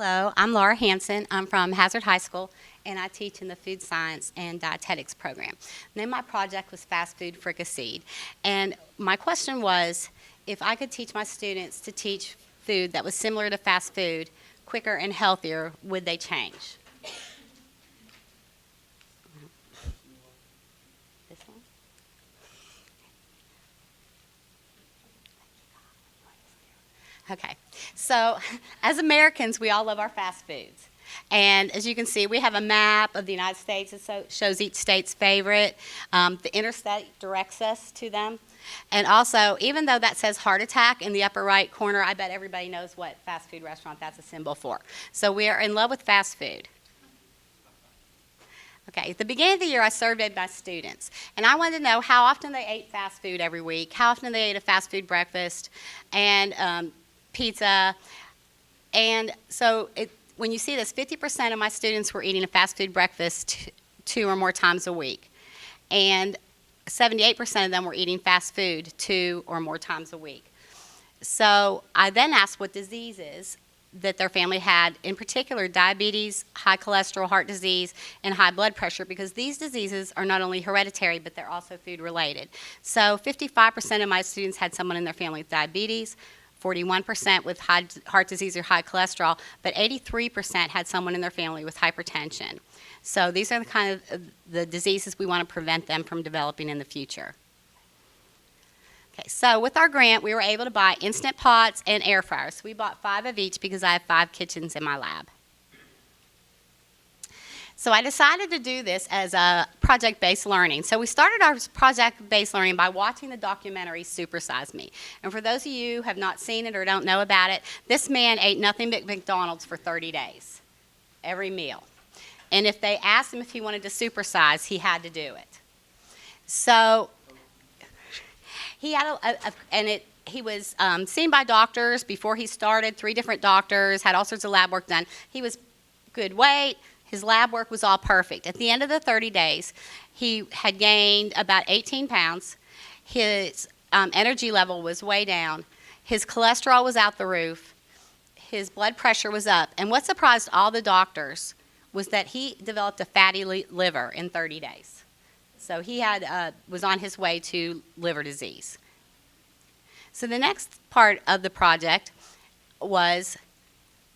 Hello, I'm Laura Hansen. I'm from Hazard High School, and I teach in the Food Science and Dietetics program. The name of my project was Fast Food Fricasseed. And my question was, if I could teach my students to teach food that was similar to fast food, quicker and healthier, would they change? This one? Okay, so as Americans, we all love our fast foods. And as you can see, we have a map of the United States that shows each state's favorite. The interstate directs us to them. And also, even though that says heart attack in the upper right corner, I bet everybody knows what fast food restaurant that's a symbol for. So we are in love with fast food. Okay, at the beginning of the year, I surveyed my students, and I wanted to know how often they ate fast food every week, how often they ate a fast food breakfast, and pizza. And so when you see this, 50% of my students were eating a fast food breakfast two or more times a week. And 78% of them were eating fast food 2 or more times a week. So I then asked what diseases that their family had, in particular diabetes, high cholesterol, heart disease, and high blood pressure, because these diseases are not only hereditary, but they're also food related. So 55% of my students had someone in their family with diabetes, 41% with heart disease or high cholesterol, but 83% had someone in their family with hypertension. So these are the kind of the diseases we want to prevent them from developing in the future. Okay, so with our grant, we were able to buy Instant Pots and air fryers. We bought 5 of each because I have 5 kitchens in my lab. So I decided to do this as a project-based learning. So we started our project-based learning by watching the documentary Super Size Me. And for those of you who have not seen it or don't know about it, this man ate nothing but McDonald's for 30 days, every meal. And if they asked him if he wanted to supersize, he had to do it. So he had he was seen by doctors before he started, 3 different doctors, had all sorts of lab work done. He was good weight. His lab work was all perfect. At the end of the 30 days, he had gained about 18 pounds. His energy level was way down. His cholesterol was out the roof. His blood pressure was up. And what surprised all the doctors was that he developed a fatty liver in 30 days. So he was on his way to liver disease. So the next part of the project was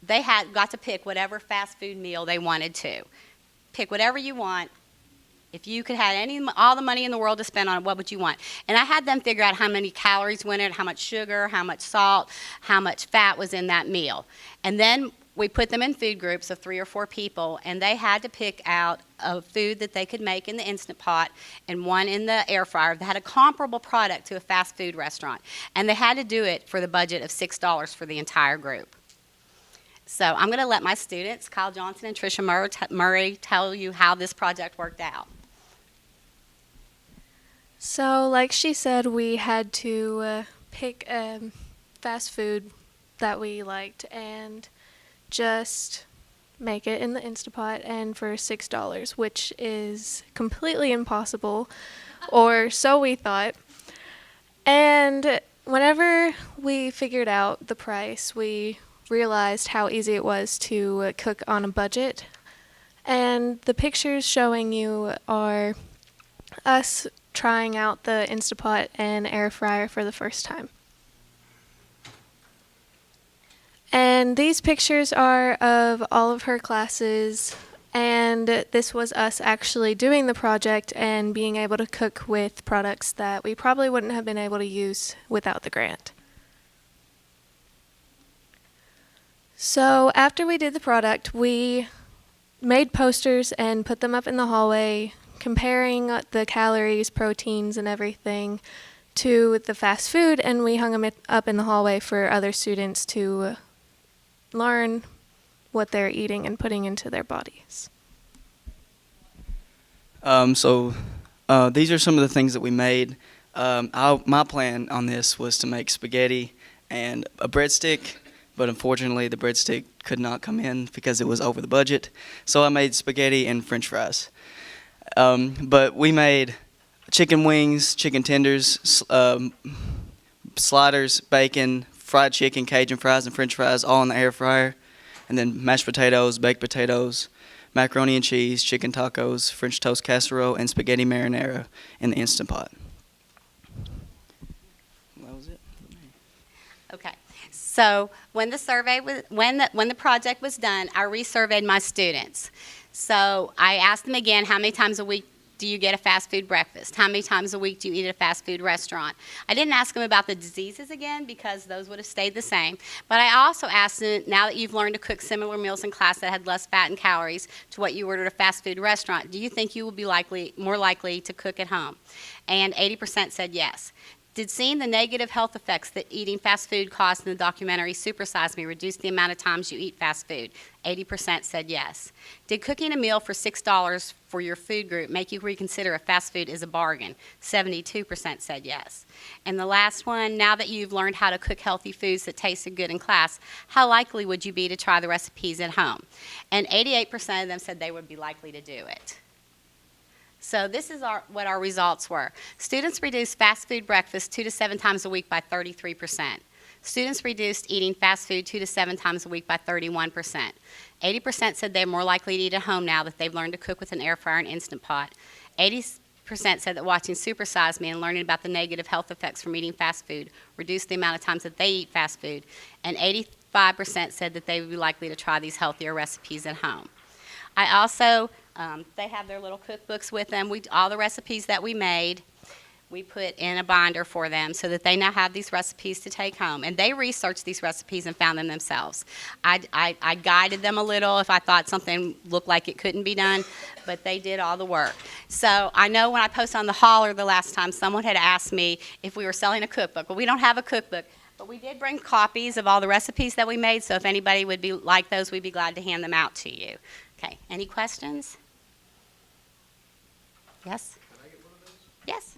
they got to pick whatever fast food meal they wanted to. Pick whatever you want. If you could have all the money in the world to spend on it, what would you want? And I had them figure out how many calories went in it, how much sugar, how much salt, how much fat was in that meal. And then we put them in food groups of 3 or 4 people, and they had to pick out a food that they could make in the Instant Pot and one in the air fryer that had a comparable product to a fast food restaurant. And they had to do it for the budget of $6 for the entire group. So I'm going to let my students, Kyle Johnson and Tricia Murray, tell you how this project worked out. So like she said, we had to pick fast food that we liked and just make it in the Instapot, and for $6, which is completely impossible, or so we thought. And whenever we figured out the price, we realized how easy it was to cook on a budget. And the pictures showing you are us trying out the Instapot and air fryer for the first time. And these pictures are of all of her classes, and this was us actually doing the project and being able to cook with products that we probably wouldn't have been able to use without the grant. So after we did the product, we made posters and put them up in the hallway, comparing the calories, proteins, and everything to the fast food, and we hung them up in the hallway for other students to learn what they're eating and putting into their bodies. These are some of the things that we made. My plan on this was to make spaghetti and a breadstick, but unfortunately the breadstick could not come in because it was over the budget. So I made spaghetti and French fries. But we made chicken wings, chicken tenders, sliders, bacon, fried chicken, Cajun fries, and French fries all in the air fryer. and then mashed potatoes, baked potatoes, macaroni and cheese, chicken tacos, French toast casserole, and spaghetti marinara in the Instant Pot. That was it. Okay. So when the survey was, when the project was done, I resurveyed my students. So I asked them again, how many times a week do you get a fast food breakfast? How many times a week do you eat at a fast food restaurant? I didn't ask them about the diseases again because those would have stayed the same. But I also asked them, now that you've learned to cook similar meals in class that had less fat and calories to what you ordered at a fast food restaurant, do you think you will be more likely to cook at home? And 80% said yes. Did seeing the negative health effects that eating fast food caused in the documentary Super Size Me reduce the amount of times you eat fast food? 80% said yes. Did cooking a meal for $6 for your food group make you reconsider if fast food is a bargain? 72% said yes. And the last one, now that you've learned how to cook healthy foods that tasted good in class, how likely would you be to try the recipes at home? And 88% of them said they would be likely to do it. So this is what our results were. Students reduced fast food breakfast 2 to 7 times a week by 33%. Students reduced eating fast food 2 to 7 times a week by 31%. 80% said they're more likely to eat at home now that they've learned to cook with an air fryer and Instant Pot. 80% said that watching Super Size Me and learning about the negative health effects from eating fast food reduced the amount of times that they eat fast food. And 85% said that they would be likely to try these healthier recipes at home. I also, they have their little cookbooks with them. All the recipes that we made, we put in a binder for them so that they now have these recipes to take home. And they researched these recipes and found them themselves. I guided them a little if I thought something looked like it couldn't be done, but they did all the work. So I know when I posted on the Holler the last time, someone had asked me if we were selling a cookbook. Well, we don't have a cookbook. But we did bring copies of all the recipes that we made, so if anybody would be like those, we'd be glad to hand them out to you. Okay, any questions? Yes? Can I get one of those? Yes.